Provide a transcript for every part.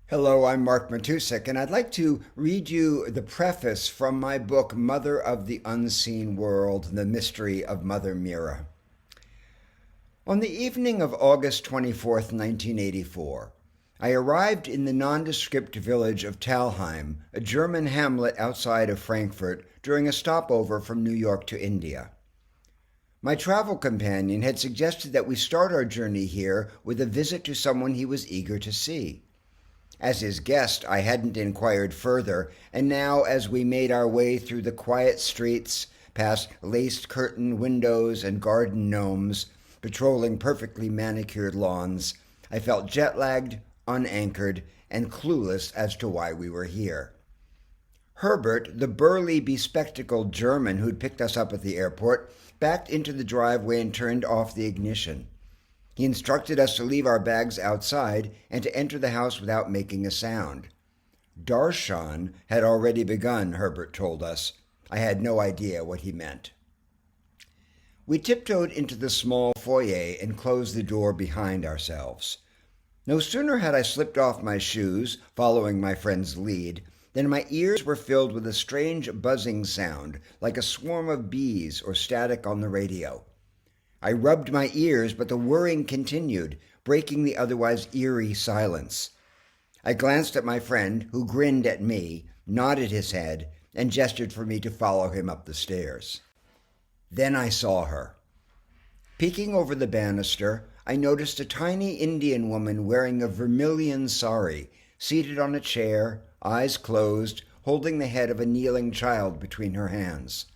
Hello, I'm Mark Matousek, and I'd like to read you the preface from my book, Mother of the Unseen World, The Mystery of Mother Meera. On the evening of August 24th, 1984, I arrived in the nondescript village of Talheim, a German hamlet outside of Frankfurt, during a stopover from New York to India. My travel companion had suggested that we start our journey here with a visit to someone he was eager to see. As his guest, I hadn't inquired further, and now as we made our way through the quiet streets, past lace-curtained windows and garden gnomes, patrolling perfectly manicured lawns, I felt jet-lagged, unanchored, and clueless as to why we were here. Herbert, the burly, bespectacled German who'd picked us up at the airport, backed into the driveway and turned off the ignition. He instructed us to leave our bags outside and to enter the house without making a sound. Darshan had already begun, Herbert told us. I had no idea what he meant. We tiptoed into the small foyer and closed the door behind ourselves. No sooner had I slipped off my shoes, following my friend's lead, than my ears were filled with a strange buzzing sound, like a swarm of bees or static on the radio. I rubbed my ears, but the whirring continued, breaking the otherwise eerie silence. I glanced at my friend, who grinned at me, nodded his head, and gestured for me to follow him up the stairs. Then I saw her. Peeking over the banister, I noticed a tiny Indian woman wearing a vermilion sari, seated on a chair, eyes closed, holding the head of a kneeling child between her hands.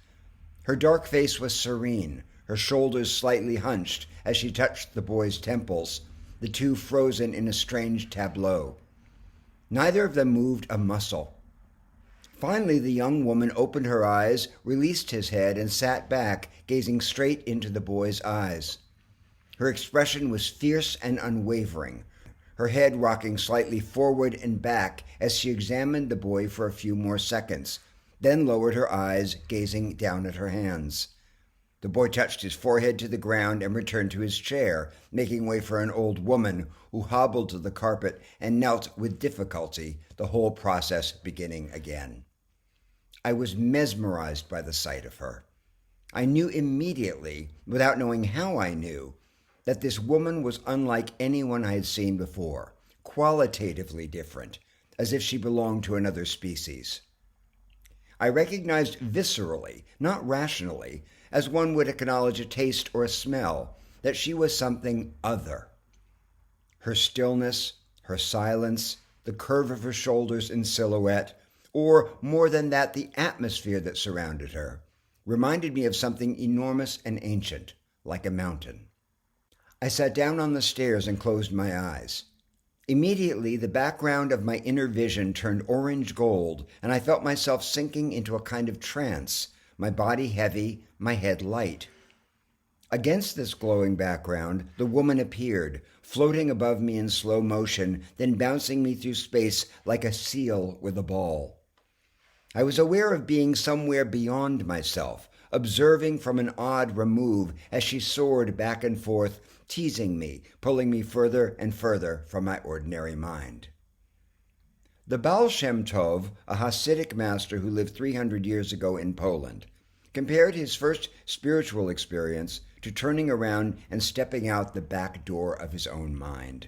Her dark face was serene, her shoulders slightly hunched as she touched the boy's temples, the two frozen in a strange tableau. Neither of them moved a muscle. Finally, the young woman opened her eyes, released his head, and sat back, gazing straight into the boy's eyes. Her expression was fierce and unwavering, her head rocking slightly forward and back as she examined the boy for a few more seconds, then lowered her eyes, gazing down at her hands. The boy touched his forehead to the ground and returned to his chair, making way for an old woman who hobbled to the carpet and knelt with difficulty, the whole process beginning again. I was mesmerized by the sight of her. I knew immediately, without knowing how I knew, that this woman was unlike anyone I had seen before, qualitatively different, as if she belonged to another species. I recognized viscerally, not rationally, as one would acknowledge a taste or a smell, that she was something other. Her stillness, her silence, the curve of her shoulders in silhouette, or more than that, the atmosphere that surrounded her, reminded me of something enormous and ancient, like a mountain. I sat down on the stairs and closed my eyes. Immediately, the background of my inner vision turned orange gold, and I felt myself sinking into a kind of trance, my body heavy, my head light. Against this glowing background, the woman appeared, floating above me in slow motion, then bouncing me through space like a seal with a ball. I was aware of being somewhere beyond myself, observing from an odd remove as she soared back and forth, teasing me, pulling me further and further from my ordinary mind. The Baal Shem Tov, a Hasidic master who lived 300 years ago in Poland, compared his first spiritual experience to turning around and stepping out the back door of his own mind.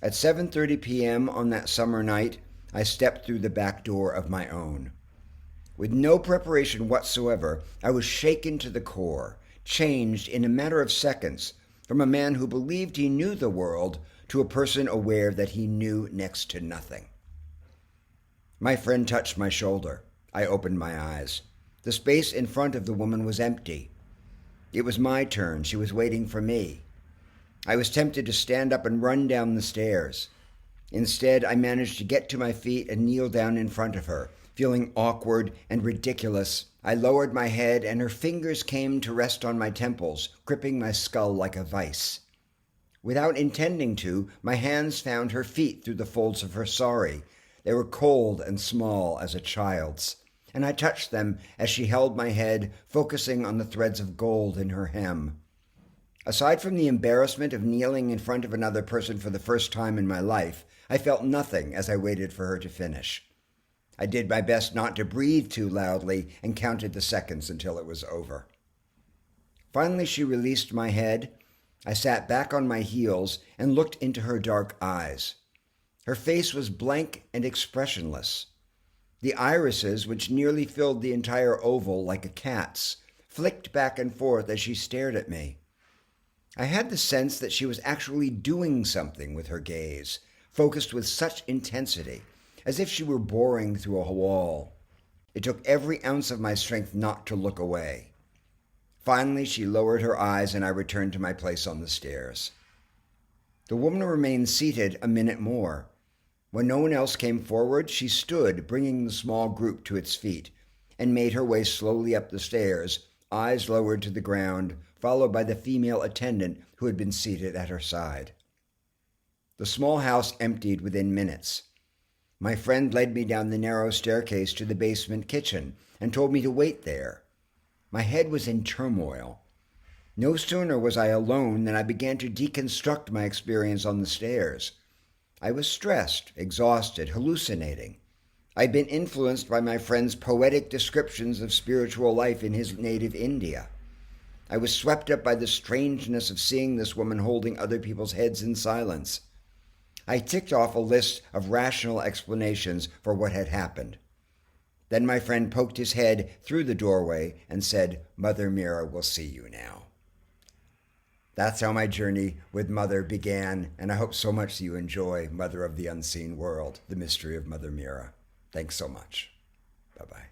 At 7:30 p.m. on that summer night, I stepped through the back door of my own. With no preparation whatsoever, I was shaken to the core, changed in a matter of seconds from a man who believed he knew the world to a person aware that he knew next to nothing. My friend touched my shoulder. I opened my eyes. The space in front of the woman was empty. It was my turn. She was waiting for me. I was tempted to stand up and run down the stairs. Instead, I managed to get to my feet and kneel down in front of her. Feeling awkward and ridiculous, I lowered my head and her fingers came to rest on my temples, gripping my skull like a vice. Without intending to, my hands found her feet through the folds of her sari. They were cold and small as a child's, and I touched them as she held my head, focusing on the threads of gold in her hem. Aside from the embarrassment of kneeling in front of another person for the first time in my life, I felt nothing as I waited for her to finish. I did my best not to breathe too loudly and counted the seconds until it was over. Finally, she released my head. I sat back on my heels and looked into her dark eyes. Her face was blank and expressionless. The irises, which nearly filled the entire oval like a cat's, flicked back and forth as she stared at me. I had the sense that she was actually doing something with her gaze, focused with such intensity, as if she were boring through a wall. It took every ounce of my strength not to look away. Finally, she lowered her eyes and I returned to my place on the stairs. The woman remained seated a minute more. When no one else came forward, she stood, bringing the small group to its feet, and made her way slowly up the stairs, eyes lowered to the ground, followed by the female attendant who had been seated at her side. The small house emptied within minutes. My friend led me down the narrow staircase to the basement kitchen and told me to wait there. My head was in turmoil. No sooner was I alone than I began to deconstruct my experience on the stairs. I was stressed, exhausted, hallucinating. I'd been influenced by my friend's poetic descriptions of spiritual life in his native India. I was swept up by the strangeness of seeing this woman holding other people's heads in silence. I ticked off a list of rational explanations for what had happened. Then my friend poked his head through the doorway and said, "Mother Meera will see you now." That's how my journey with Mother began, and I hope so much that you enjoy Mother of the Unseen World, the Mystery of Mother Meera. Thanks so much. Bye-bye.